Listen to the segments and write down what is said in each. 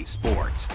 sports.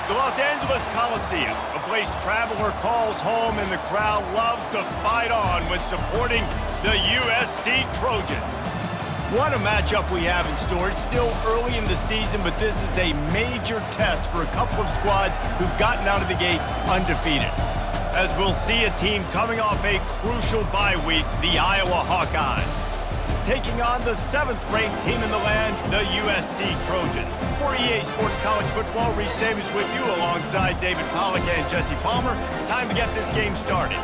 The Los Angeles Coliseum, a place traveler calls home and the crowd loves to fight on when supporting the USC Trojans. What a matchup we have in store. It's still early in the season, but this is a major test for a couple of squads who've gotten out of the gate undefeated. As we'll see a team coming off a crucial bye week, the Iowa Hawkeyes, taking on the 7th-ranked team in the land, the USC Trojans. For EA Sports College Football, Reese Davis with you alongside David Pollack and Jesse Palmer. Time to get this game started.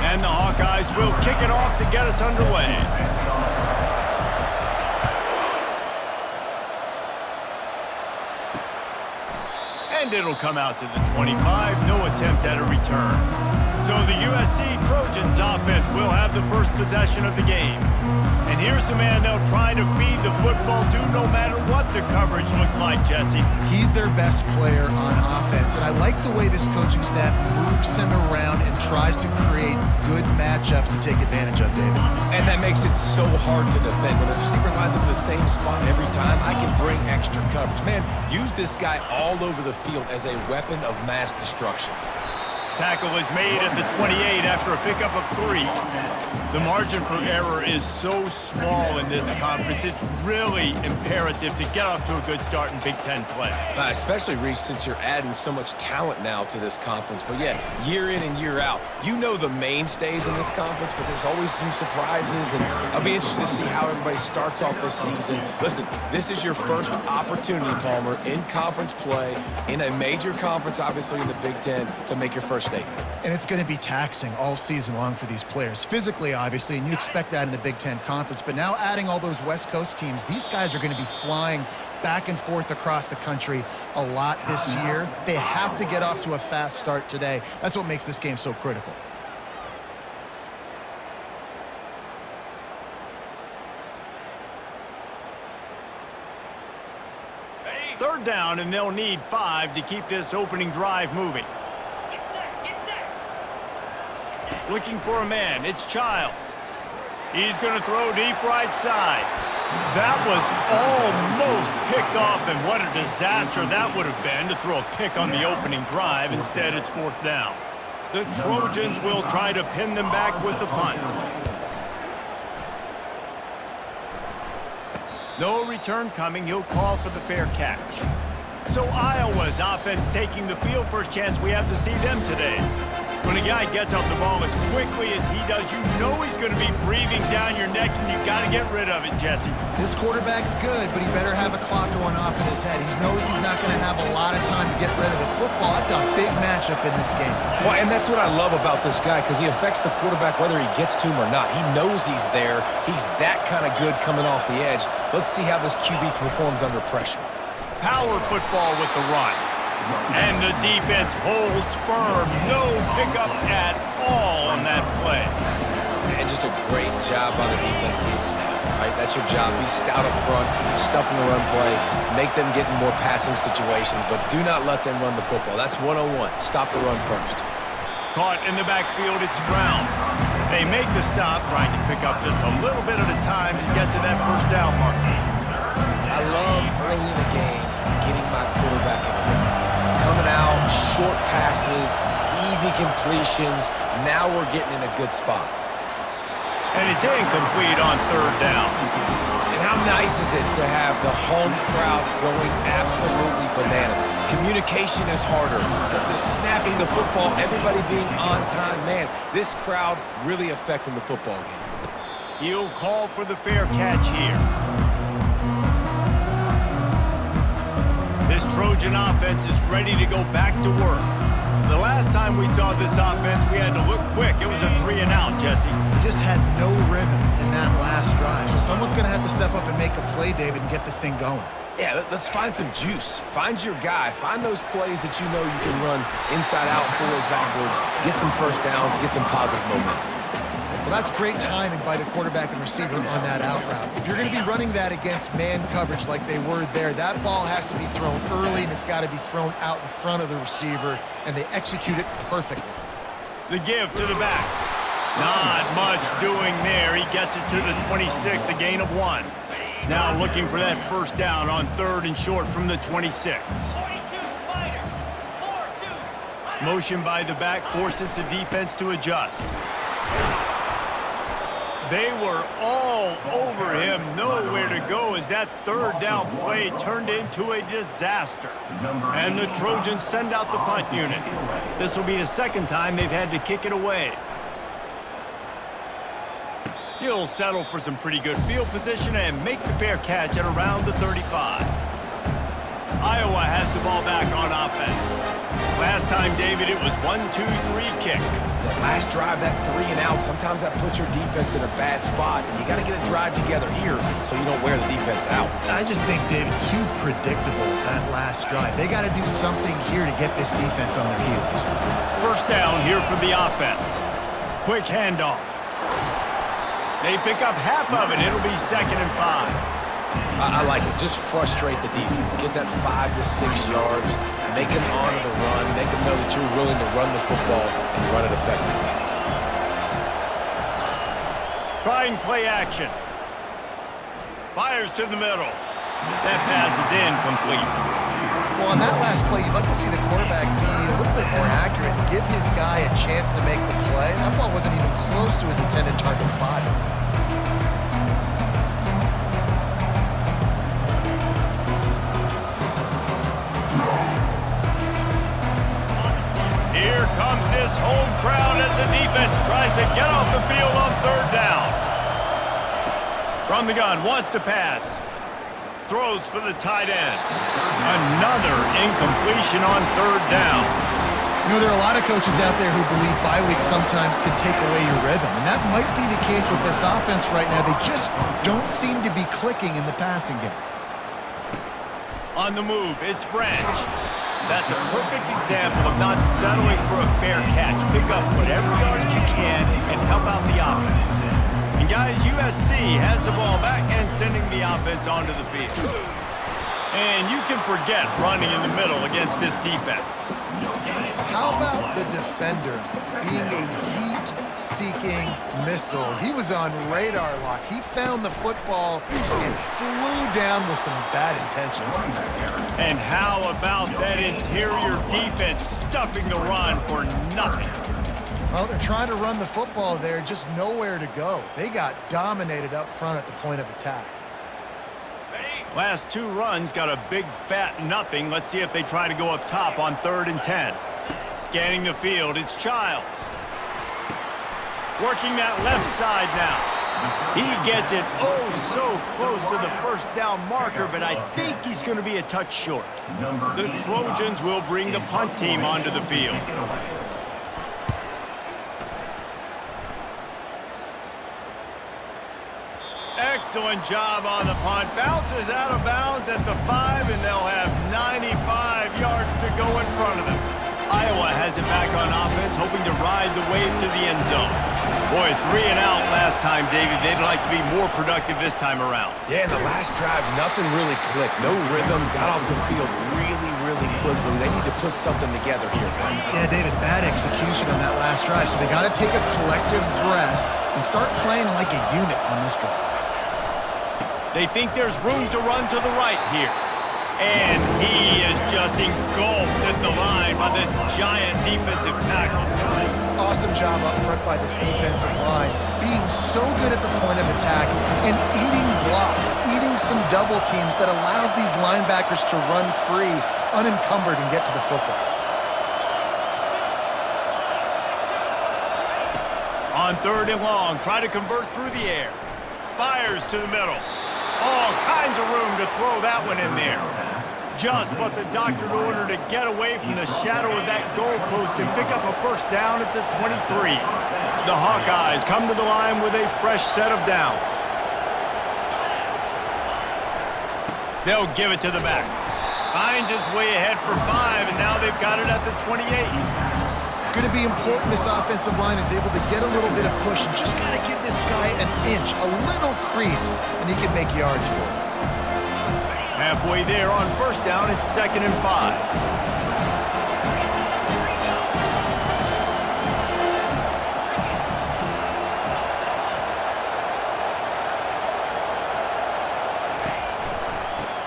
And the Hawkeyes will kick it off to get us underway. And it'll come out to the 25, no attempt at a return. So the USC Trojans offense will have the first possession of the game. And here's the man they'll try to feed the football to no matter what the coverage looks like, Jesse. He's their best player on offense, and I like the way this coaching staff moves him around and tries to create good matchups to take advantage of, David. And that makes it so hard to defend. When a receiver lines up in the same spot every time, I can bring extra coverage. Man, use this guy all over the field as a weapon of mass destruction. Tackle is made at the 28 after a pickup of 3. The margin for error is so small in this conference. It's really imperative to get off to a good start in Big Ten play. Especially, Reese, since you're adding so much talent now to this conference. But yeah, year in and year out, you know the mainstays in this conference, but there's always some surprises, and I'll be interested to see how everybody starts off this season. Listen, this is your first opportunity, Palmer, in conference play, in a major conference, obviously in the Big Ten, to make your first statement. And it's going to be taxing all season long for these players. Physically, obviously, and you expect that in the Big Ten Conference. But now adding all those West Coast teams, these guys are going to be flying back and forth across the country a lot this year. They have to get off to a fast start today. That's what makes this game so critical. Third down, and they'll need 5 to keep this opening drive moving. Looking for a man, it's Childs. He's going to throw deep right side. That was almost picked off, and what a disaster that would have been to throw a pick on the opening drive. Instead, it's 4th down. The Trojans will try to pin them back with the punt. No return coming. He'll call for the fair catch. So Iowa's offense taking the field. First chance we have to see them today. When a guy gets off the ball as quickly as he does, you know he's going to be breathing down your neck, and you got to get rid of it, Jesse. This quarterback's good, but he better have a clock going off in his head. He knows he's not going to have a lot of time to get rid of the football. That's a big matchup in this game. Well, and that's what I love about this guy, because he affects the quarterback whether he gets to him or not. He knows he's there. He's that kind of good coming off the edge. Let's see how this QB performs under pressure. Power football with the run. And the defense holds firm. No pickup at all on that play. And just a great job by the defense being stout, right? That's your job. Be stout up front, stuff in the run play, make them get in more passing situations, but do not let them run the football. That's 101. Stop the run first. Caught in the backfield, it's Brown. They make the stop, trying to pick up just a little bit at a time to get to that first down marker. I love early in the game getting my quarterback in the rhythm. Coming out, short passes, easy completions. Now we're getting in a good spot. And it's incomplete on 3rd down. And how nice is it to have the home crowd going absolutely bananas? Communication is harder. The snapping the football, everybody being on time. Man, this crowd really affecting the football game. He'll call for the fair catch here. This Trojan offense is ready to go back to work. The last time we saw this offense, we had to look quick. It was a 3-and-out, Jesse. He just had no rhythm in that last drive. So someone's going to have to step up and make a play, David, and get this thing going. Yeah, let's find some juice. Find your guy. Find those plays that you know you can run inside out, forward, backwards, get some first downs, get some positive momentum. Well, that's great timing by the quarterback and receiver on that out route. If you're going to be running that against man coverage like they were there, that ball has to be thrown early, and it's got to be thrown out in front of the receiver, and they execute it perfectly. The give to the back. Not much doing there. He gets it to the 26, a gain of 1. Now looking for that first down on 3rd and short from the 26. Motion by the back forces the defense to adjust. They were all over him, nowhere to go as that 3rd down play turned into a disaster. And the Trojans send out the punt unit. This will be the 2nd time they've had to kick it away. He'll settle for some pretty good field position and make the fair catch at around the 35. Iowa has the ball back on offense. Last time, David, it was 1-2-3 kick. That last drive, that 3-and-out, sometimes that puts your defense in a bad spot, and you got to get a drive together here so you don't wear the defense out. I just think, David, too predictable that last drive. They got to do something here to get this defense on their heels. First down here for the offense. Quick handoff. They pick up half of it. It'll be 2nd and 5. I like it. Just frustrate the defense. Get that 5 to 6 yards. Make them honor the run. Make them know that you're willing to run the football and run it effectively. Trying play action. Fires to the middle. That pass is incomplete. Well, on that last play, you'd like to see the quarterback be a little bit more accurate and give his guy a chance to make the play. That ball wasn't even close to his intended target's body. Here comes this home crowd as the defense tries to get off the field on 3rd down. From the gun, wants to pass. Throws for the tight end. Another incompletion on 3rd down. You know, there are a lot of coaches out there who believe bye weeks sometimes can take away your rhythm, and that might be the case with this offense right now. They just don't seem to be clicking in the passing game. On the move, it's Branch. That's a perfect example of not settling for a fair catch. Pick up whatever yardage you can and help out the offense. And guys, USC has the ball back and sending the offense onto the field. And you can forget running in the middle against this defense. How about the defender being a heat heat-seeking missile. He was on radar lock. He found the football and flew down with some bad intentions. And how about that interior defense stuffing the run for nothing? Well, they're trying to run the football there, just nowhere to go. They got dominated up front at the point of attack. Last 2 runs got a big fat nothing. Let's see if they try to go up top on 3rd and 10. Scanning the field, it's Childs. Working that left side now. He gets it oh so close to the first down marker, but I think he's going to be a touch short. The Trojans will bring the punt team onto the field. Excellent job on the punt. Bounces out of bounds at the 5, and they'll have 95 yards to go in front of them. Iowa has it back on offense, hoping to ride the wave to the end zone. Boy, 3 and out last time, David. They'd like to be more productive this time around. Yeah, in the last drive, nothing really clicked. No rhythm, got off the field really, really quickly. They need to put something together here, Tom. Yeah, David, bad execution on that last drive, so they got to take a collective breath and start playing like a unit on this drive. They think there's room to run to the right here. And he is just engulfed at the line by this giant defensive tackle. Awesome job up front by this defensive line, being so good at the point of attack and eating blocks, eating some double teams that allows these linebackers to run free, unencumbered, and get to the football. On 3rd and long, try to convert through the air. Fires to the middle. All kinds of room to throw that one in there. Just what the doctor ordered to get away from the shadow of that goalpost and pick up a first down at the 23. The Hawkeyes come to the line with a fresh set of downs. They'll give it to the back. Finds his way ahead for 5, and now they've got it at the 28. It's going to be important this offensive line is able to get a little bit of push and just got to give this guy an inch, a little crease, and he can make yards for it. Halfway there on first down, it's 2nd and 5.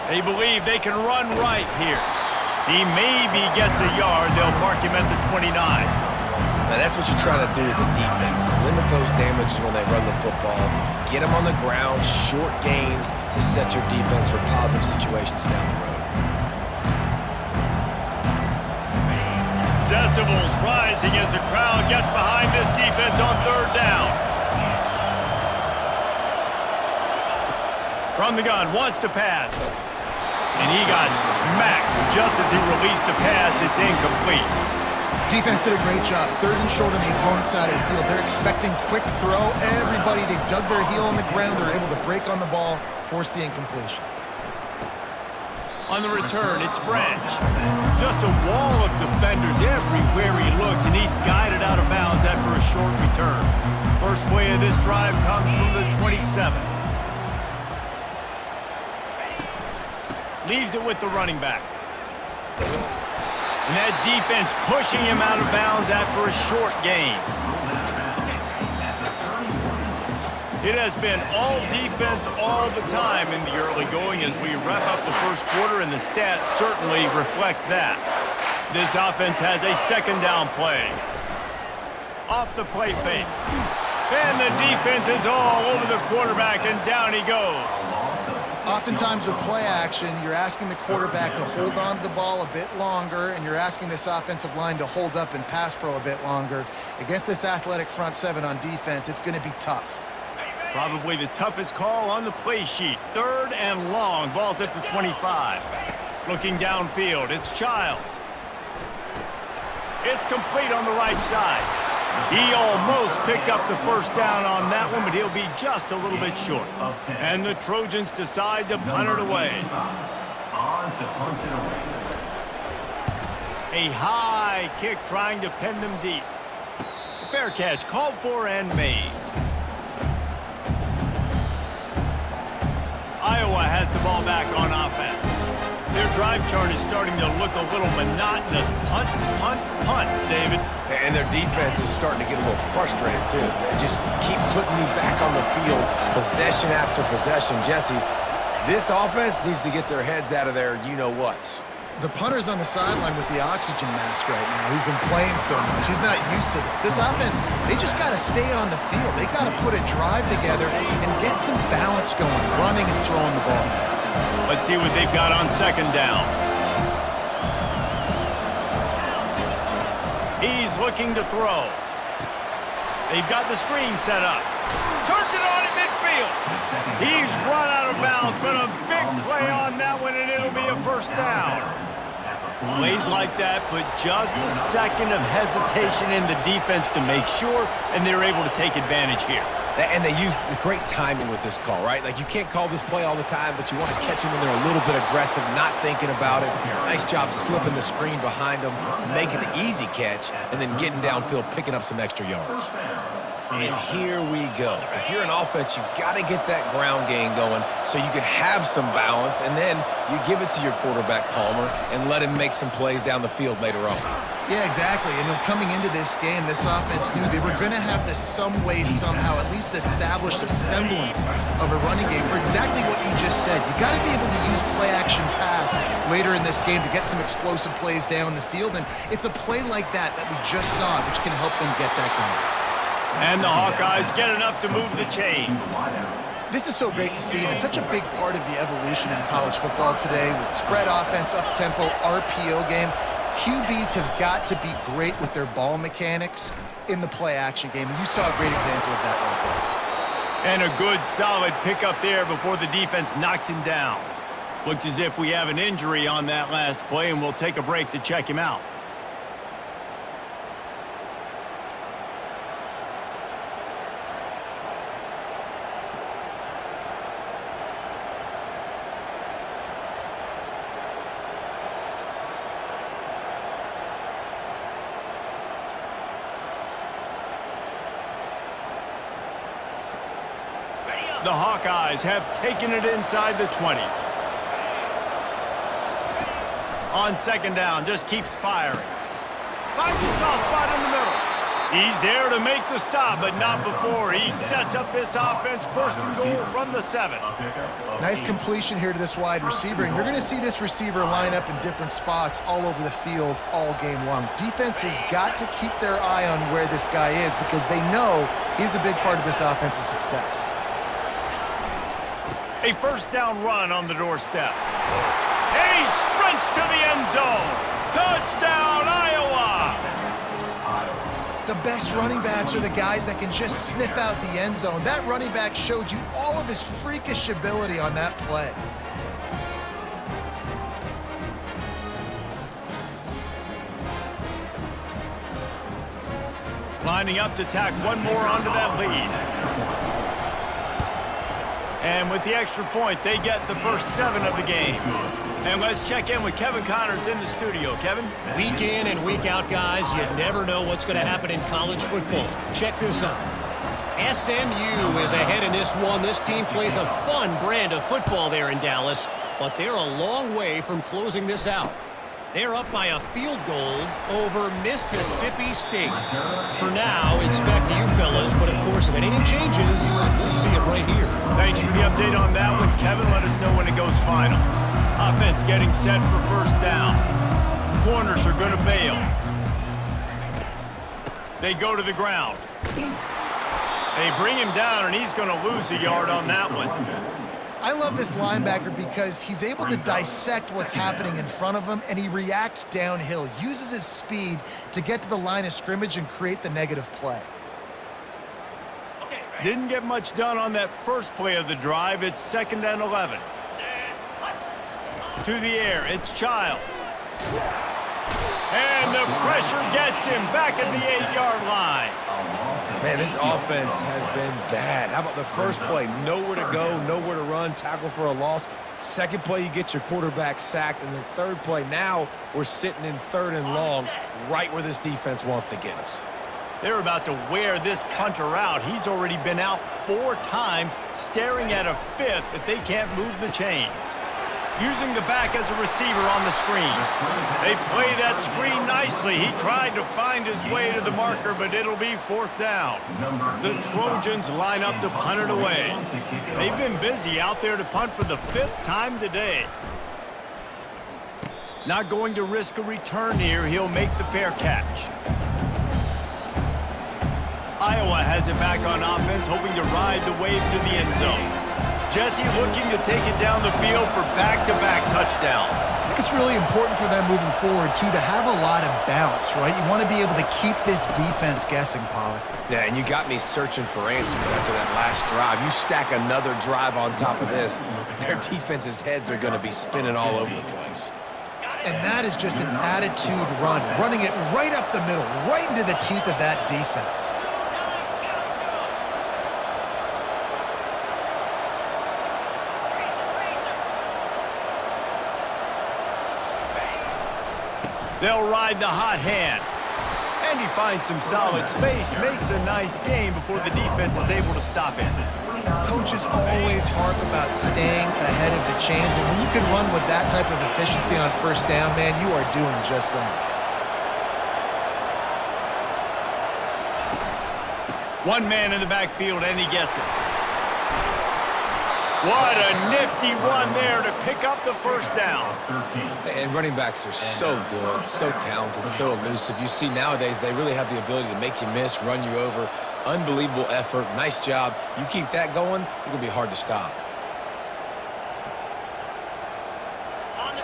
They believe they can run right here. He maybe gets a yard. They'll mark him at the 29. Now that's what you're trying to do as a defense. Limit those damages when they run the football. Get them on the ground, short gains to set your defense for positive situations down the road. Decibels rising as the crowd gets behind this defense on 3rd down. From the gun, wants to pass. And he got smacked just as he released the pass. It's incomplete. Defense did a great job. 3rd and short on the opponent's side of the field. They're expecting quick throw. Everybody, they dug their heel on the ground. They're able to break on the ball, force the incompletion. On the return, it's Branch. Just a wall of defenders everywhere he looks, and he's guided out of bounds after a short return. First play of this drive comes from the 27. Leaves it with the running back. And that defense pushing him out of bounds after a short gain. It has been all defense all the time in the early going as we wrap up the first quarter, and the stats certainly reflect that. This offense has a 2nd down play. Off the play fake. And the defense is all over the quarterback, and down he goes. Oftentimes with play action, you're asking the quarterback to hold on to the ball a bit longer, and you're asking this offensive line to hold up in pass pro a bit longer. Against this athletic front 7 on defense, it's going to be tough. Probably the toughest call on the play sheet. 3rd and long. Ball's at the 25. Looking downfield, it's Childs. It's complete on the right side. He almost picked up the first down on that one, but he'll be just a little bit short. And the Trojans decide to punt it away. A high kick trying to pin them deep. Fair catch called for and made. Iowa has the ball back on offense. They're drive chart is starting to look a little monotonous. Punt, punt, punt, David. And their defense is starting to get a little frustrated, too. They just keep putting me back on the field, possession after possession. Jesse, this offense needs to get their heads out of their you-know-whats. The punter's on the sideline with the oxygen mask right now. He's been playing so much. He's not used to this. This offense, they just got to stay on the field. They got to put a drive together and get some balance going, running and throwing the ball. Let's see what they've got on second down. He's looking to throw. They've got the screen set up. Turns it on at midfield. He's run out of bounds, but a big play on that one, and it'll be a first down. Plays like that, but just a second of hesitation in the defense to make sure, and they're able to take advantage here. And they use the great timing with this call, right? Like, you can't call this play all the time, but you want to catch them when they're a little bit aggressive, not thinking about it. Nice job slipping the screen behind them, making the easy catch, and then getting downfield, picking up some extra yards. And here we go. If you're an offense, you got to get that ground game going so you can have some balance, and then you give it to your quarterback, Palmer, and let him make some plays down the field later on. Yeah, exactly. And coming into this game, this offense knew they were going to have to some way, somehow, at least establish a semblance of a running game for exactly what you just said. You got to be able to use play-action pass later in this game to get some explosive plays down the field, and it's a play like that we just saw, which can help them get that going. And the Hawkeyes get enough to move the chains. This is so great to see, and it's such a big part of the evolution in college football today with spread offense, up-tempo, RPO game. QBs have got to be great with their ball mechanics in the play-action game, and you saw a great example of that right there. And a good, solid pickup there before the defense knocks him down. Looks as if we have an injury on that last play, and we'll take a break to check him out. The Hawkeyes have taken it inside the 20. On second down, just keeps firing. Finds a soft spot in the middle. He's there to make the stop, but not before. He sets up this offense first and goal from the 7. Nice completion here to this wide receiver, and you're going to see this receiver line up in different spots all over the field all game long. Defense has got to keep their eye on where this guy is because they know he's a big part of this offense's success. A first down run on the doorstep. And he sprints to the end zone. Touchdown, Iowa! The best running backs are the guys that can just sniff out the end zone. That running back showed you all of his freakish ability on that play. Lining up to tack one more onto that lead. And with the extra point, they get the first 7 of the game. And let's check in with Kevin Connors in the studio. Kevin? Week in and week out, guys, you never know what's going to happen in college football. Check this out. SMU is ahead in this one. This team plays a fun brand of football there in Dallas, but they're a long way from closing this out. They're up by a field goal over Mississippi State. For now, it's back to you fellas, but of course, if anything changes, we'll see it right here. Thanks for the update on that one, Kevin. Let us know when it goes final. Offense getting set for first down. Corners are going to bail. They go to the ground. They bring him down, and he's going to lose a yard on that one. I love this linebacker because he's able to dissect what's happening in front of him, and he reacts downhill, uses his speed to get to the line of scrimmage and create the negative play. Didn't get much done on that first play of the drive. It's 2nd and 11. To the air, it's Childs. And the pressure gets him back at the 8-yard line. Man, this offense has been bad. How about the first play? Nowhere to go, nowhere to run, tackle for a loss. Second play, you get your quarterback sacked. And the third play, now we're sitting in 3rd and long, right where this defense wants to get us. They're about to wear this punter out. He's already been out 4 times, staring at a 5th if they can't move the chains. Using the back as a receiver on the screen. They play that screen nicely. He tried to find his way to the marker, but it'll be 4th down. The Trojans line up to punt it away. They've been busy out there to punt for the 5th time today. Not going to risk a return here. He'll make the fair catch. Iowa has it back on offense, hoping to ride the wave to the end zone. Jesse looking to take it down the field for back-to-back touchdowns. I think it's really important for them moving forward, too, to have a lot of bounce, right? You want to be able to keep this defense guessing, Pollack. Yeah, and you got me searching for answers after that last drive. You stack another drive on top of this, their defense's heads are going to be spinning all over the place. And that is just an attitude run, running it right up the middle, right into the teeth of that defense. They'll ride the hot hand. And he finds some solid space, makes a nice game before the defense is able to stop it. Coaches always harp about staying ahead of the chains, and when you can run with that type of efficiency on 1st down, man, you are doing just that. One man in the backfield, and he gets it. What a nifty run there to pick up the 1st down. And running backs are so good, so talented, so elusive. You see nowadays they really have the ability to make you miss, run you over. Unbelievable effort. Nice job. You keep that going, it's going to be hard to stop.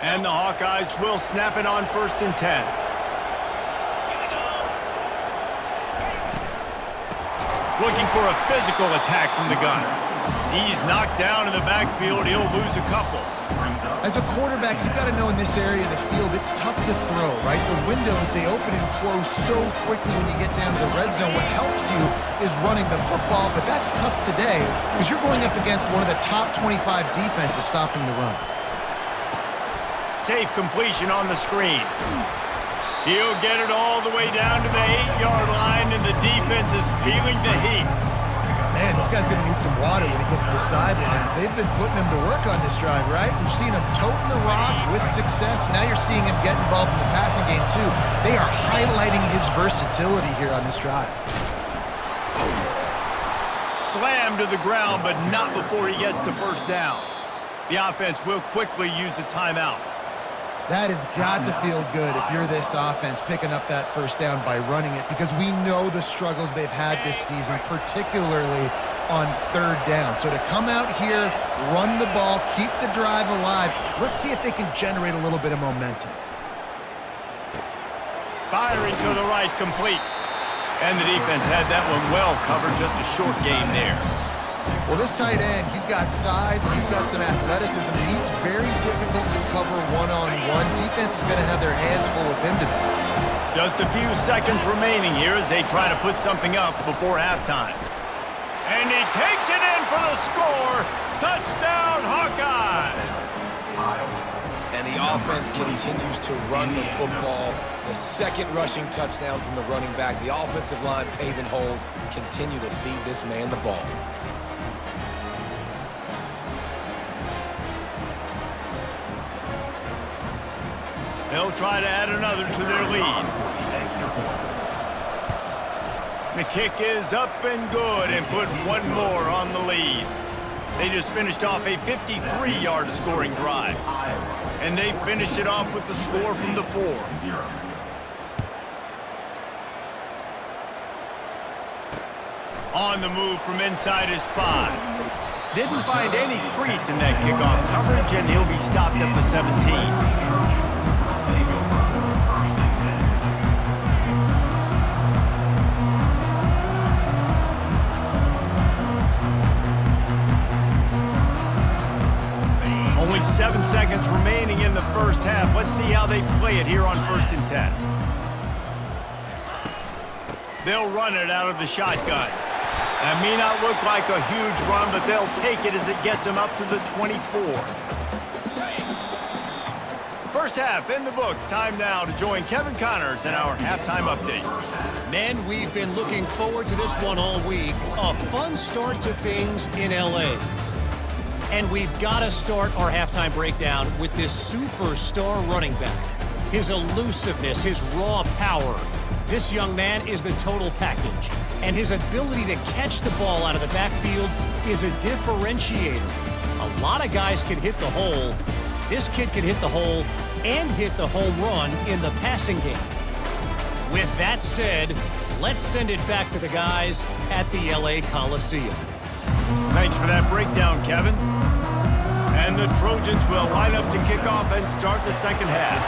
And the Hawkeyes will snap it on 1st and 10. Looking for a physical attack from the gun. He's knocked down in the backfield. He'll lose a couple. As a quarterback, you've got to know in this area of the field, it's tough to throw, right? The windows, they open and close so quickly when you get down to the red zone. What helps you is running the football, but that's tough today because you're going up against one of the top 25 defenses stopping the run. Safe completion on the screen. He'll get it all the way down to the 8-yard line, and the defense is feeling the heat. Man, this guy's going to need some water when he gets to the sidelines. They've been putting him to work on this drive, right? We've seen him toting the rock with success. Now you're seeing him get involved in the passing game, too. They are highlighting his versatility here on this drive. Slammed to the ground, but not before he gets to 1st down. The offense will quickly use a timeout. That has got to feel good if you're this offense picking up that 1st down by running it, because we know the struggles they've had this season, particularly on 3rd down. So to come out here, run the ball, keep the drive alive, let's see if they can generate a little bit of momentum. Firing to the right, complete. And the defense had that one well covered, just a short game there. Well, this tight end, he's got size and he's got some athleticism, and he's very difficult to cover one-on-one. Defense is going to have their hands full with him today. Just a few seconds remaining here as they try to put something up before halftime. And he takes it in for the score. Touchdown, Hawkeyes! And the offense continues to run the football. The 2nd rushing touchdown from the running back. The offensive line paving holes. Continue to feed this man the ball. They'll try to add another to their lead. The kick is up and good and put one more on the lead. They just finished off a 53-yard scoring drive. And they finished it off with the score from the 4. On the move from inside his 5. Didn't find any crease in that kickoff coverage, and he'll be stopped at the 17. Only 7 seconds remaining in the 1st half. Let's see how they play it here on 1st and 10. They'll run it out of the shotgun. That may not look like a huge run, but they'll take it as it gets them up to the 24. 1st half in the books. Time now to join Kevin Connors in our halftime update. Men, we've been looking forward to this one all week. A fun start to things in L.A. And we've got to start our halftime breakdown with this superstar running back. His elusiveness, his raw power. This young man is the total package. And his ability to catch the ball out of the backfield is a differentiator. A lot of guys can hit the hole. This kid can hit the hole and hit the home run in the passing game. With that said, let's send it back to the guys at the LA Coliseum. Thanks for that breakdown, Kevin. And the Trojans will line up to kick off and start the second half.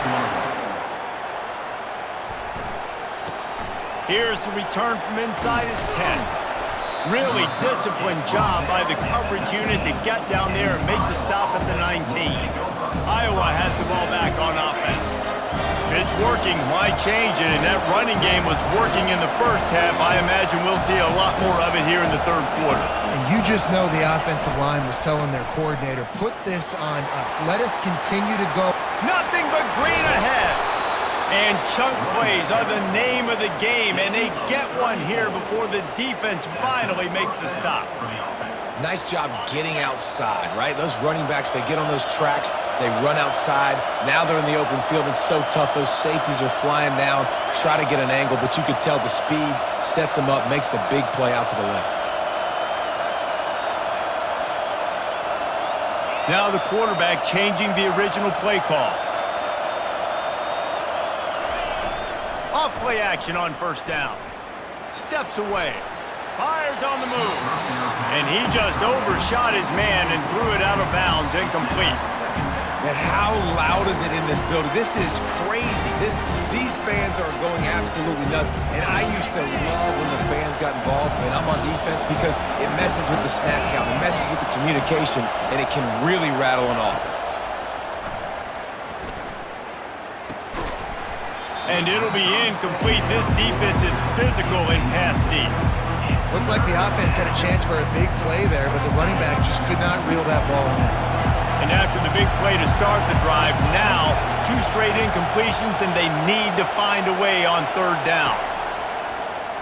Here's the return from inside his 10. Really disciplined job by the coverage unit to get down there and make the stop at the 19. Iowa has the ball back on offense. If it's working, why change it? And that running game was working in the first half. I imagine we'll see a lot more of it here in the third quarter. And you just know the offensive line was telling their coordinator, put this on us. Let us continue to go. Nothing but green ahead. And chunk plays are the name of the game, and they get one here before the defense finally makes the stop. Nice job getting outside, right? Those running backs, they get on those tracks, they run outside. Now they're in the open field. It's so tough. Those safeties are flying down, try to get an angle, but you could tell the speed sets them up, makes the big play out to the left. Now the quarterback changing the original play call. Off play action on first down. Steps away. Fires on the move. And he just overshot his man and threw it out of bounds, incomplete. And how loud is it in this building? This is crazy. These fans are going absolutely nuts. And I used to love when the fans got involved when I'm on defense because it messes with the snap count, it messes with the communication, and it can really rattle an offense. And it'll be incomplete. This defense is physical and pass deep. Looked like the offense had a chance for a big play there, but the running back just could not reel that ball in. And after the big play to start the drive, now 2 straight incompletions, and they need to find a way on third down.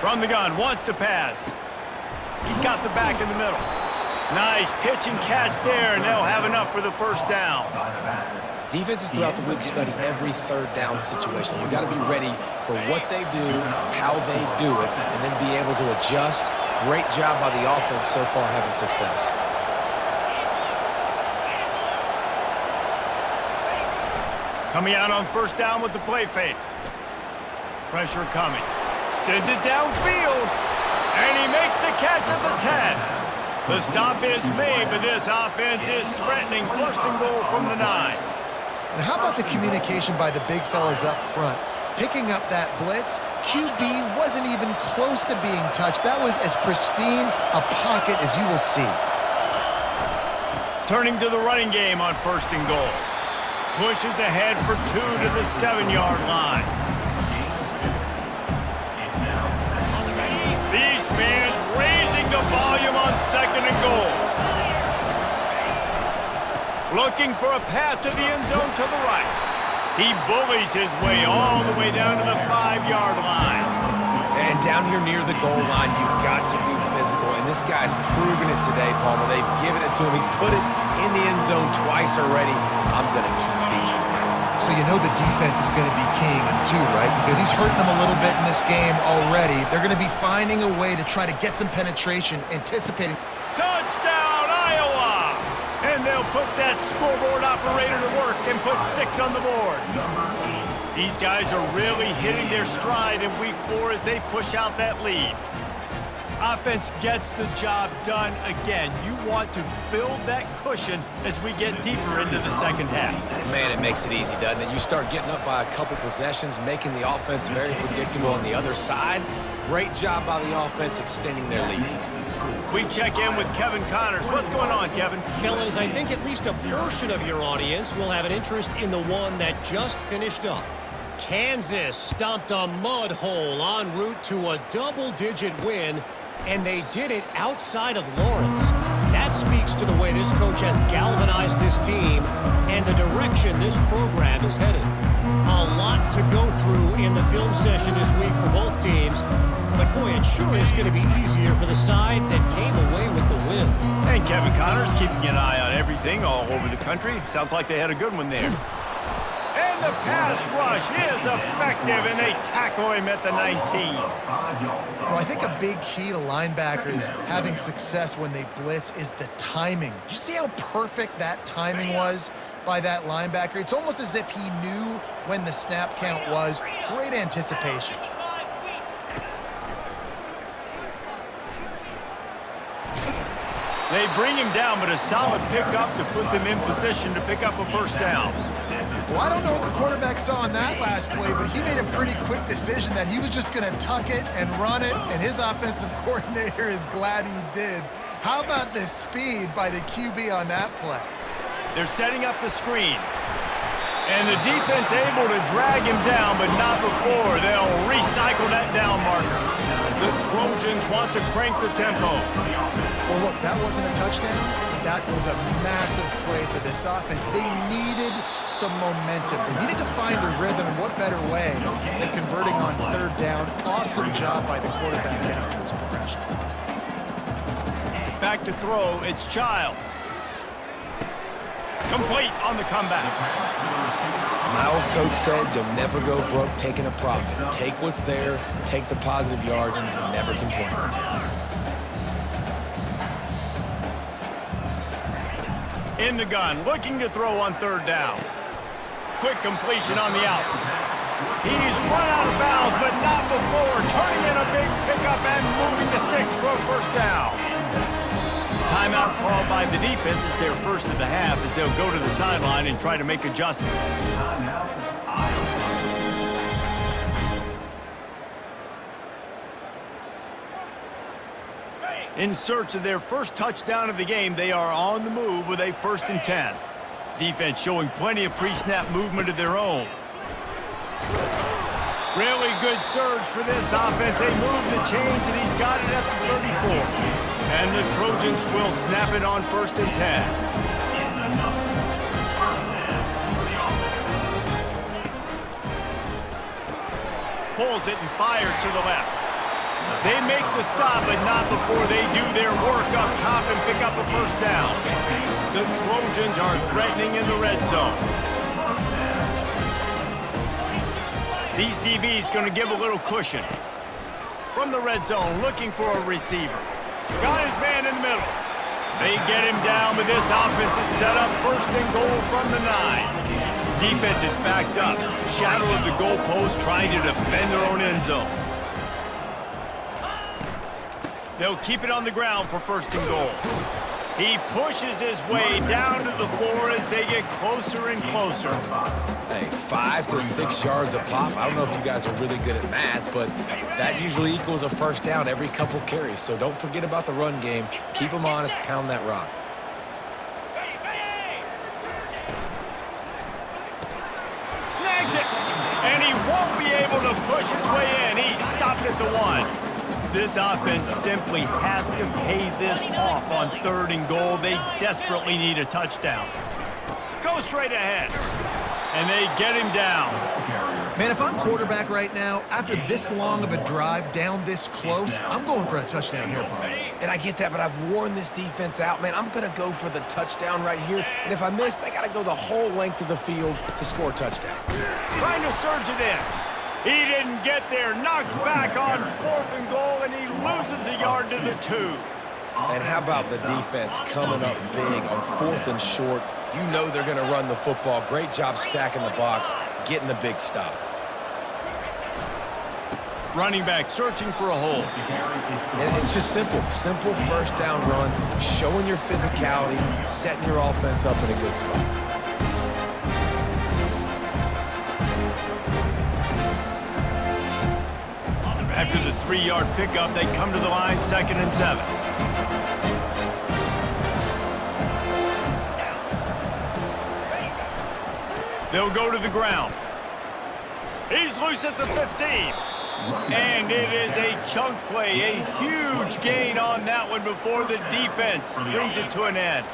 From the gun, wants to pass. He's got the back in the middle. Nice pitch and catch there, and they'll have enough for the first down. Defenses throughout the week study every third down situation. You've got to be ready for what they do, how they do it, and then be able to adjust. Great job by the offense so far having success. Coming out on first down with the play fake. Pressure coming. Sends it downfield. And he makes the catch at the 10. The stop is made, but this offense is threatening first and goal from the 9. And how about the communication by the big fellas up front? Picking up that blitz, QB wasn't even close to being touched. That was as pristine a pocket as you will see. Turning to the running game on first and goal. Pushes ahead for 2 to the 7-yard line. These fans raising the volume on second and goal. Looking for a path to the end zone to the right. He bullies his way all the way down to the 5-yard line. And down here near the goal line, you've got to be physical. And this guy's proven it today, Palmer. They've given it to him. He's put it in the end zone twice already. I'm going to keep featuring him. So you know the defense is going to be keying him too, right? Because he's hurting them a little bit in this game already. They're going to be finding a way to try to get some penetration, anticipating. Touchdown, Iowa! And they'll put that scoreboard operator to work and put 6 on the board. These guys are really hitting their stride in week 4 as they push out that lead. Offense gets the job done again. You want to build that cushion as we get deeper into the second half. Man, it makes it easy, doesn't it? You start getting up by a couple possessions, making the offense very predictable on the other side. Great job by the offense extending their lead. We check in with Kevin Connors. What's going on, Kevin? Fellas, I think at least a portion of your audience will have an interest in the one that just finished up. Kansas stomped a mud hole en route to a double-digit win, and they did it outside of Lawrence. That That speaks to the way this coach has galvanized this team and the direction this program is headed. A lot to go through in the film session this week for both teams, but boy, it sure is going to be easier for the side that came away with the win. And Kevin Connors keeping an eye on everything all over the country. Sounds like they had a good one there. And the pass rush is effective, and they tackle him at the 19. Well, I think a big key to linebackers having success when they blitz is the timing. Did you see how perfect that timing was by that linebacker? It's almost as if he knew when the snap count was. Great anticipation. They bring him down, but a solid pickup to put them in position to pick up a first down. Well, I don't know what the quarterback saw in that last play, but he made a pretty quick decision that he was just going to tuck it and run it, and his offensive coordinator is glad he did. How about the speed by the QB on that play? They're setting up the screen. And the defense able to drag him down, but not before. They'll recycle that down marker. The Trojans want to crank the tempo. Well, look, that wasn't a touchdown, but that was a massive play for this offense. They needed some momentum. They needed to find a rhythm, and what better way than converting on third down. Awesome job by the quarterback getting to his progression. Back to throw, it's Childs. Complete on the comeback. My old coach said you'll never go broke taking a profit. Take what's there, take the positive yards, and never complain. In the gun, looking to throw on third down. Quick completion on the out. He's run out of bounds, but not before turning in a big pickup and moving the sticks for a first down. Timeout called by the defense is their first of the half as they'll go to the sideline and try to make adjustments. In search of their first touchdown of the game, they are on the move with a 1st and 10. Defense showing plenty of pre-snap movement of their own. Really good surge for this offense. They move the chains, and he's got it at the 34. And the Trojans will snap it on 1st and 10. Pulls it and fires to the left. They make the stop, but not before they do their work up top and pick up a first down. The Trojans are threatening in the red zone. These DBs going to give a little cushion. From the red zone, looking for a receiver. Got his man in the middle. They get him down, but this offense is set up 1st and goal from the 9. Defense is backed up. Shadow of the goalpost trying to defend their own end zone. They'll keep it on the ground for 1st and goal. He pushes his way down to the 4 as they get closer and closer. Hey, 5 to 6 yards a pop. I don't know if you guys are really good at math, but that usually equals a first down every couple carries. So don't forget about the run game. Keep them honest, pound that rock. Snags it, and he won't be able to push his way in. He's stopped at the 1. This offense simply has to pay this off on 3rd and goal. They desperately need a touchdown. Go straight ahead. And they get him down. Man, if I'm quarterback right now, after this long of a drive down this close, I'm going for a touchdown here, Paul. And I get that, but I've worn this defense out, man. I'm going to go for the touchdown right here. And if I miss, they got to go the whole length of the field to score a touchdown. Trying to surge it in. He didn't get there. Knocked back on 4th and goal, and he loses a yard to the 2. And how about the defense coming up big on 4th and short? You know they're going to run the football. Great job stacking the box, getting the big stop. Running back searching for a hole. And it's just simple. Simple first down run, showing your physicality, setting your offense up in a good spot. After the 3-yard pickup, they come to the line 2nd and 7. They'll go to the ground. He's loose at the 15. And it is a chunk play, a huge gain on that one before the defense brings it to an end.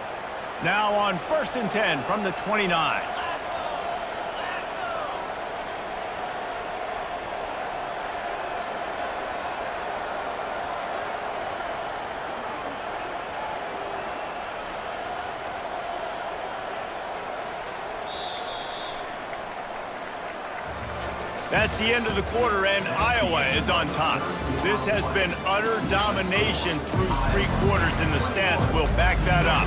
Now on 1st and 10 from the 29. That's the end of the quarter, and Iowa is on top. This has been utter domination through 3 quarters, and the stats will back that up.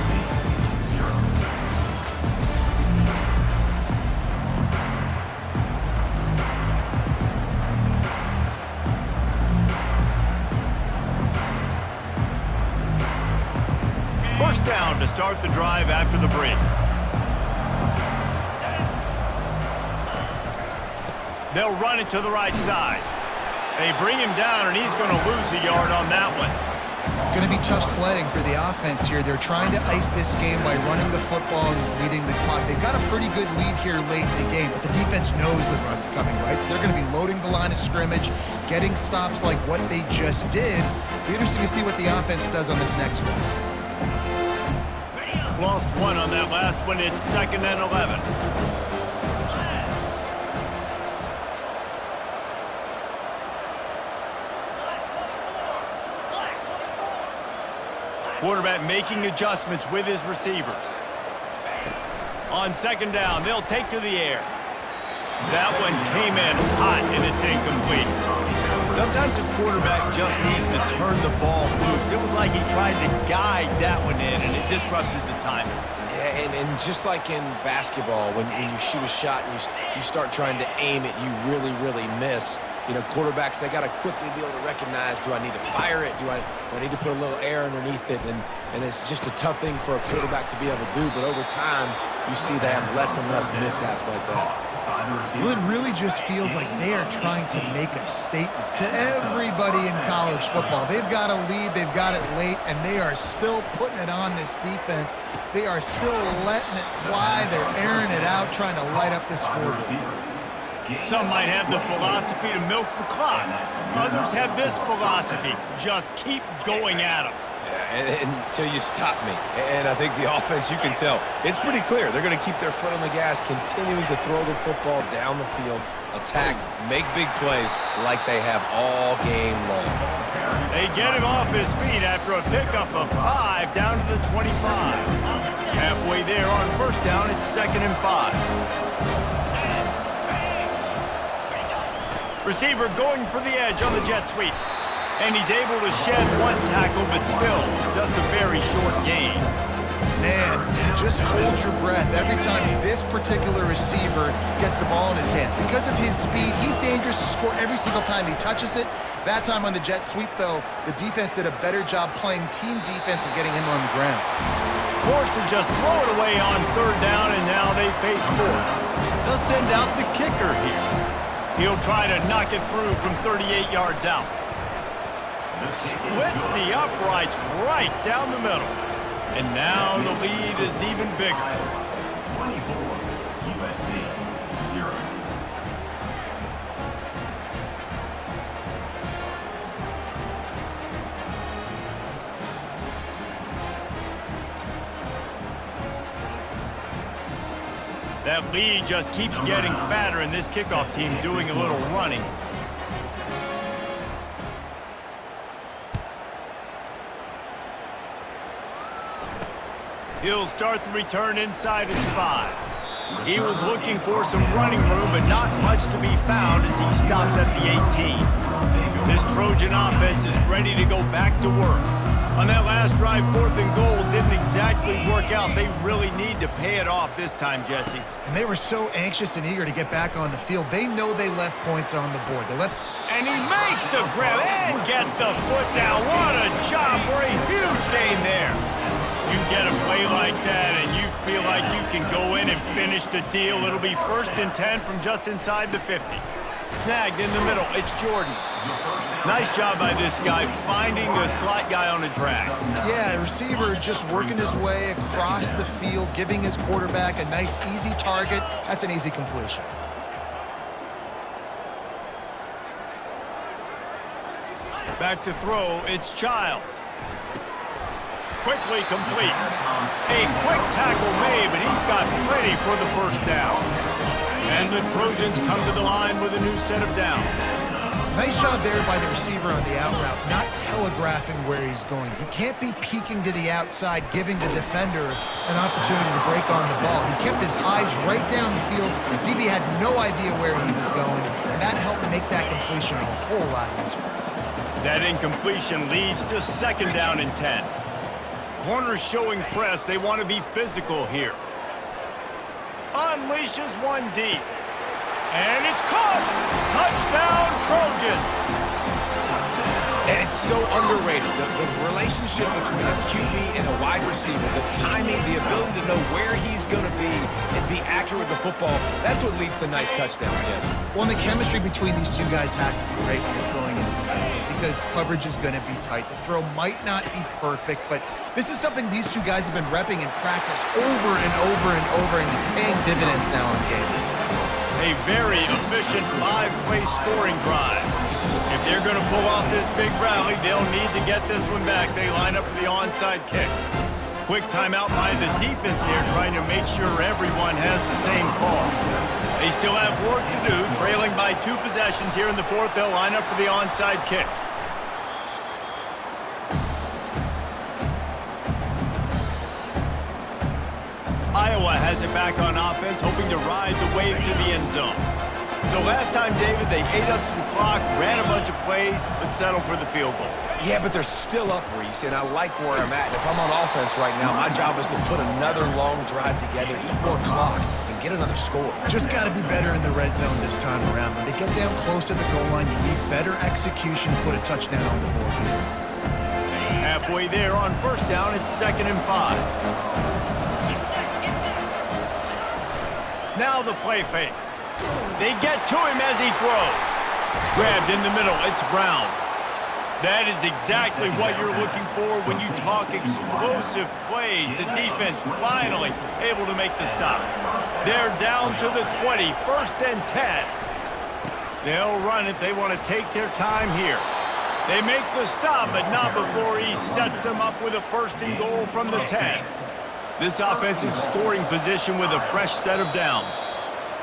First down to start the drive after the break. They'll run it to the right side. They bring him down, and he's going to lose a yard on that one. It's going to be tough sledding for the offense here. They're trying to ice this game by running the football and leading the clock. They've got a pretty good lead here late in the game, but the defense knows the run's coming, right? So they're going to be loading the line of scrimmage, getting stops like what they just did. It'll be interesting to see what the offense does on this next one. Lost one on that last one. It's 2nd and 11. Quarterback making adjustments with his receivers. On 2nd down, they'll take to the air. That one came in hot, and it's incomplete. Sometimes a quarterback just needs to turn the ball loose. It was like he tried to guide that one in, and it disrupted the timing. Yeah, and just like in basketball, when you shoot a shot and you start trying to aim it, you really, really miss. You know, quarterbacks, they got to quickly be able to recognize, do I need to fire it? Do I need to put a little air underneath it? And it's just a tough thing for a quarterback to be able to do. But over time, you see they have less and less mishaps like that. Well, it really just feels like they are trying to make a statement to everybody in college football. They've got a lead, they've got it late, and they are still putting it on this defense. They are still letting it fly. They're airing it out, trying to light up the scoreboard. Some might have the philosophy to milk the clock. Others have this philosophy, just keep going at them. Yeah, until you stop me. And I think the offense, you can tell, it's pretty clear. They're going to keep their foot on the gas, continuing to throw the football down the field, attack, make big plays like they have all game long. They get him off his feet after a pickup of 5 down to the 25. Halfway there on 1st down, it's 2nd and 5. Receiver going for the edge on the jet sweep. And he's able to shed 1 tackle, but still just a very short gain. Man, just hold your breath every time this particular receiver gets the ball in his hands. Because of his speed, he's dangerous to score every single time he touches it. That time on the jet sweep, though, the defense did a better job playing team defense and getting him on the ground. Forced to just throw it away on 3rd down, and now they face 4th. They'll send out the kicker here. He'll try to knock it through from 38 yards out. Splits the uprights right down the middle. And now the lead is even bigger. 24, USC, 0. That lead just keeps getting fatter, and this kickoff team doing a little running. He'll start the return inside his 5. He was looking for some running room, but not much to be found as he stopped at the 18. This Trojan offense is ready to go back to work. On that last drive, 4th and goal didn't exactly work out. They really need to pay it off this time, Jesse. And they were so anxious and eager to get back on the field. They know they left points on the board. And he makes the grab and gets the foot down. What a job for a huge gain there. You get a play like that and you feel like you can go in and finish the deal. It'll be 1st and 10 from just inside the 50. Snagged in the middle. It's Jordan. Nice job by this guy finding the slot guy on a drag. Yeah, the receiver just working his way across the field, giving his quarterback a nice, easy target. That's an easy completion. Back to throw, it's Childs. Quickly complete. A quick tackle made, but he's got plenty for the first down. And the Trojans come to the line with a new set of downs. Nice job there by the receiver on the out route, not telegraphing where he's going. He can't be peeking to the outside, giving the defender an opportunity to break on the ball. He kept his eyes right down the field. DB had no idea where he was going, and that helped make that completion a whole lot easier. That incompletion leads to second down and 10. Corners showing press. They want to be physical here. Unleashes one deep. And it's caught! Touchdown, Trojans! And it's so underrated. The relationship between a QB and a wide receiver, the timing, the ability to know where he's going to be and be accurate with the football, that's what leads to nice touchdowns, Jesse. Well, the chemistry between these two guys has to be great when you're throwing in the red zone because coverage is going to be tight. The throw might not be perfect, but this is something these two guys have been repping in practice over and over and over, and it's paying dividends now in game. A very efficient 5-play scoring drive. If they're going to pull off this big rally, they'll need to get this one back. They line up for the onside kick. Quick timeout by the defense here, trying to make sure everyone has the same call. They still have work to do, trailing by 2 possessions here in the fourth. They'll line up for the onside kick. Iowa has it back on offense, hoping to ride the wave to the end zone. So last time, David, they ate up some clock, ran a bunch of plays, but settled for the field goal. Yeah, but they're still up, Reese, and I like where I'm at. And if I'm on offense right now, my job is to put another long drive together, eat more clock, and get another score. Just got to be better in the red zone this time around. When they get down close to the goal line, you need better execution to put a touchdown on the board. Halfway there on first down, it's 2nd and 5. Now the play fake. They get to him as he throws. Grabbed in the middle, it's Brown. That is exactly what you're looking for when you talk explosive plays. The defense finally able to make the stop. They're down to the 20, 1st and 10. They'll run it. They want to take their time here. They make the stop, but not before he sets them up with a 1st and goal from the 10. This offense in scoring position with a fresh set of downs.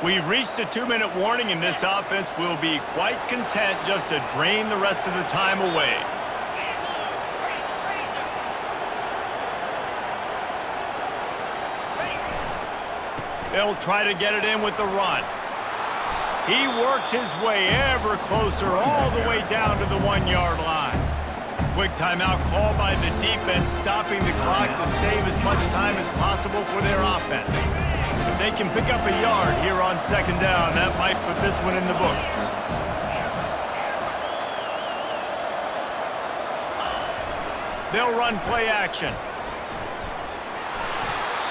We've reached a 2-minute warning, and this offense will be quite content just to drain the rest of the time away. They'll try to get it in with the run. He works his way ever closer all the way down to the 1-yard line. Quick timeout call by the defense, stopping the clock to save as much time as possible for their offense. If they can pick up a yard here on 2nd down, that might put this one in the books. They'll run play action.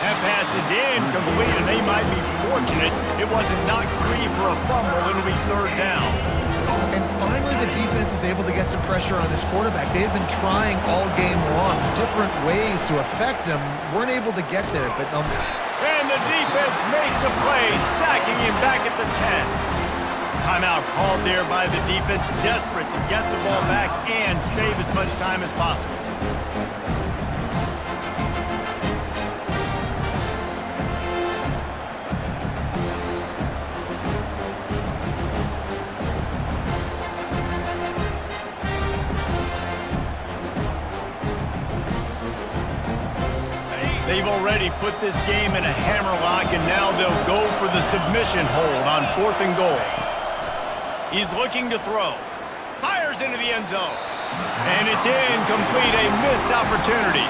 That pass is incomplete, and they might be fortunate it wasn't knocked free for a fumble. It'll be 3rd down. And finally, the defense is able to get some pressure on this quarterback. They had been trying all game long, different ways to affect him. Weren't able to get there, but no. And the defense makes a play, sacking him back at the 10. Timeout called there by the defense, desperate to get the ball back and save as much time as possible. They've already put this game in a hammerlock, and now they'll go for the submission hold on 4th and goal. He's looking to throw. Fires into the end zone. And it's incomplete, a missed opportunity.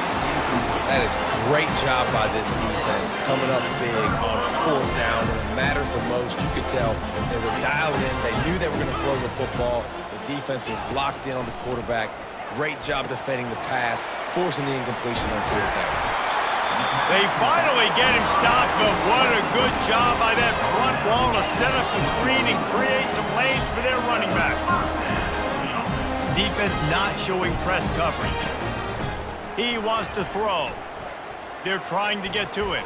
That is great job by this defense, coming up big on 4th down when it matters the most. You could tell they were dialed in. They knew they were going to throw the football. The defense was locked in on the quarterback. Great job defending the pass, forcing the incompletion on 4th down. They finally get him stopped, but what a good job by that front wall to set up the screen and create some lanes for their running back. Defense not showing press coverage. He wants to throw. They're trying to get to it.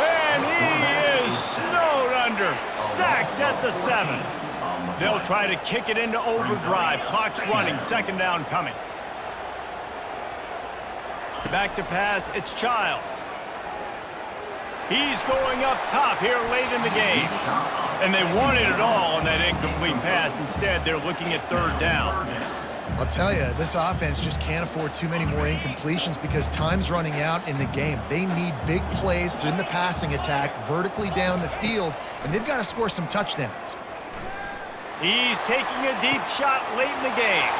And he is snowed under, sacked at the 7. They'll try to kick it into overdrive. Clock's running. Second down coming. Back to pass. It's Childs. He's going up top here late in the game. And they wanted it all on that incomplete pass. Instead, they're looking at third down. I'll tell you, this offense just can't afford too many more incompletions because time's running out in the game. They need big plays in the passing attack, vertically down the field, and they've got to score some touchdowns. He's taking a deep shot late in the game.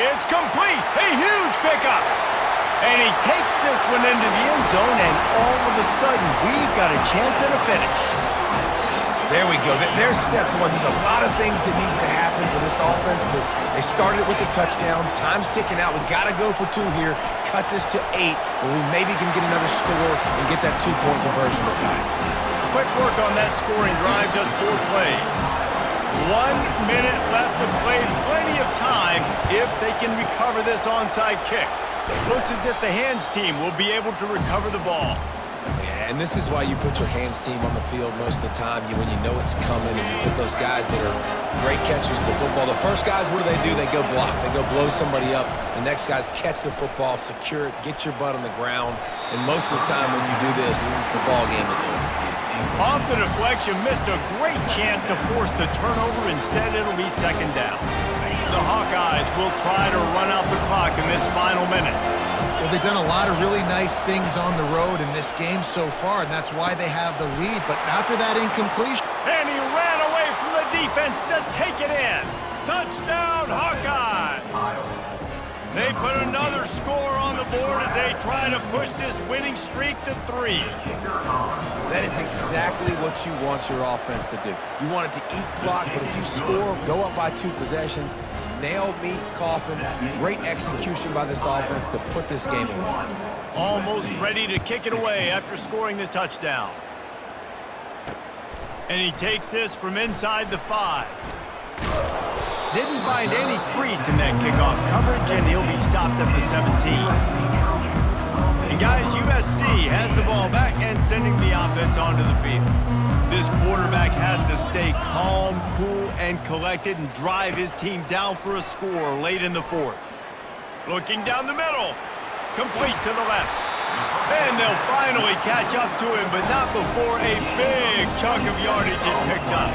It's complete. A huge pickup. And he takes this one into the end zone, and all of a sudden, we've got a chance at a finish. There we go. There's step one. There's a lot of things that needs to happen for this offense, but they started with the touchdown. Time's ticking out. We got to go for 2 here. Cut this to 8, and we maybe can get another score and get that 2-point conversion to tie it. Quick work on that scoring drive, just 4 plays. 1 minute left to play. Plenty of time if they can recover this onside kick. Looks as if the hands team will be able to recover the ball. Yeah, and this is why you put your hands team on the field most of the time. When you know it's coming, and you put those guys that are great catchers of the football. The first guys, what do? They go block. They go blow somebody up. The next guys catch the football, secure it, get your butt on the ground. And most of the time when you do this, the ball game is over. Off the deflection, missed a great chance to force the turnover. Instead, it'll be second down. The Hawkeyes will try to run out the clock in this final minute. Well, they've done a lot of really nice things on the road in this game so far, and that's why they have the lead. But after that incompletion... And he ran away from the defense to take it in. Touchdown, Hawkeyes! They put another score on the board as they try to push this winning streak to 3. That is exactly what you want your offense to do. You want it to eat clock, but if you score, go up by 2 possessions, nail, meet, coffin. Great execution by this offense to put this game away. Almost ready to kick it away after scoring the touchdown. And he takes this from inside the 5. Didn't find any crease in that kickoff coverage, and he'll be stopped at the 17. And guys, USC has the ball back and sending the offense onto the field. This quarterback has to stay calm, cool, and collected and drive his team down for a score late in the 4th. Looking down the middle. Complete to the left. And they'll finally catch up to him, but not before a big chunk of yardage is picked up.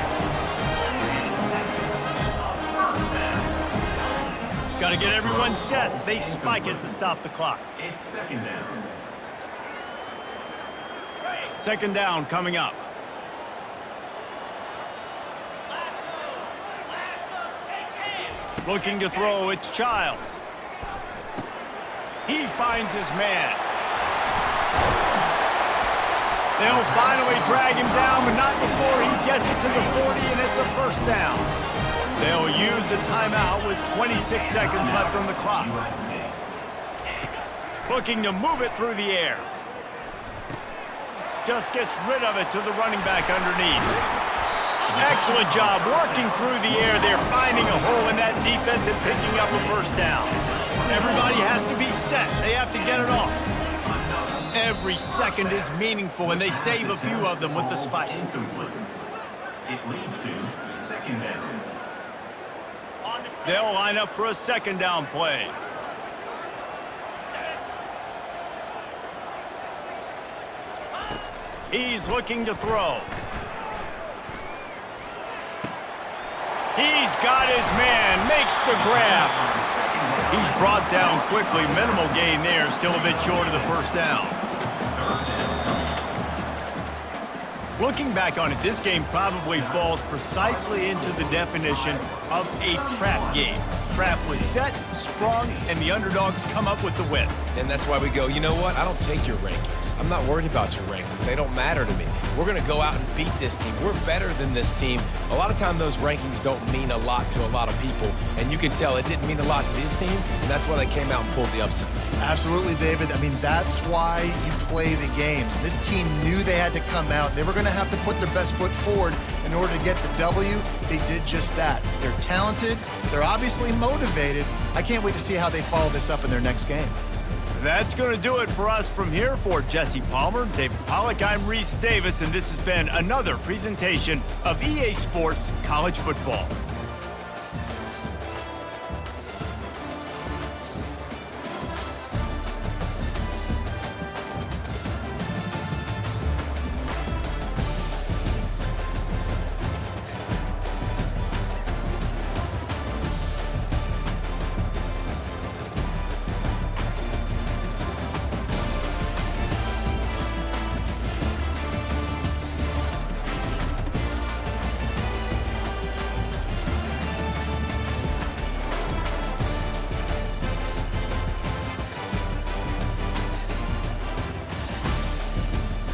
Got to get everyone set. They spike it to stop the clock. It's second down. Second down coming up. Looking to throw, it's Childs. He finds his man. They'll finally drag him down, but not before he gets it to the 40, and it's a first down. They'll use a timeout with 26 seconds left on the clock. Looking to move it through the air. Just gets rid of it to the running back underneath. Excellent job working through the air. They're finding a hole in that defense and picking up a first down. Everybody has to be set. They have to get it off. Every second is meaningful, and they save a few of them with the spike. Incomplete. It leads to second down. They'll line up for a second down play. He's looking to throw. He's got his man, makes the grab. He's brought down quickly. Minimal gain there, still a bit short of the first down. Looking back on it, this game probably falls precisely into the definition of a trap game. Trap was set, sprung, and the underdogs come up with the win. And that's why we go, you know what? I don't take your rankings. I'm not worried about your rankings. They don't matter to me. We're going to go out and beat this team. We're better than this team. A lot of time those rankings don't mean a lot to a lot of people. And you can tell it didn't mean a lot to this team, and that's why they came out and pulled the upset. Absolutely, David. I mean, that's why you play the games. This team knew they had to come out. They were going to have to put their best foot forward in order to get the W. They did just that. They're talented. They're obviously motivated. I can't wait to see how they follow this up in their next game. That's going to do it for us from here. For Jesse Palmer, David Pollack, I'm Reese Davis, and this has been another presentation of EA Sports College Football.